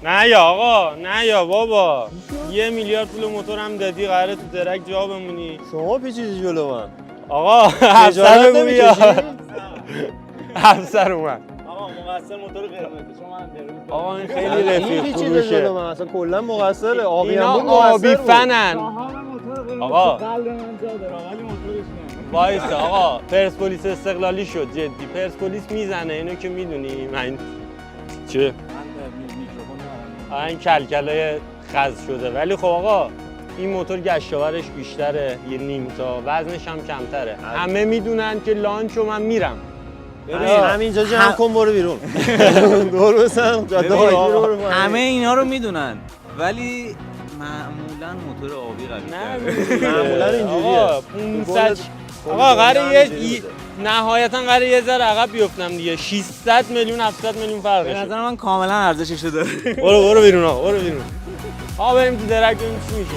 نه یا آقا، نه یا بابا. 1 میلیارد پول موتور هم دادی، قراره تو درک جا بمونی. شما پیچیدی جلو من. آقا افسر بگو بیا. افسر اومد. آقا مقصر موتور قرمز شما هم قرمز. آقا این خیلی رفیق پیچیده جلو فروشه. من، اصلا کلا مقصره. آبی اینا هم بود آبی مقصر بود. فنن. آقا قلب من جا داره ولی موتورش نه. وایسا آقا، پرسپولیس استقلالی شد جدی. پرسپولیس میزنه اینو که میدونی. من چه؟ من میکروفون این کلکلای خز شده. ولی خب آقا این موتور گشتاورش بیشتره، یه نیم تا، وزنش هم کمتره. همه میدونن که لانچو من میرم. همینجا جمع کن برو بیرون. دور بزن جاده هایی رو برو. همه اینا رو میدونن ولی معمولا موتور آبی قوی نه معمولا اینجوریه. آقا 500 آقا قراره نهایتا قراره یه ذره عقب بیفتم دیگه. 600 میلیون 700 میلیون به فرقشه. نظر من کاملا ارزشش رو داره. برو بیرون آقا، برو بیرون. آقا بریم تو درک ببینیم چی میشه.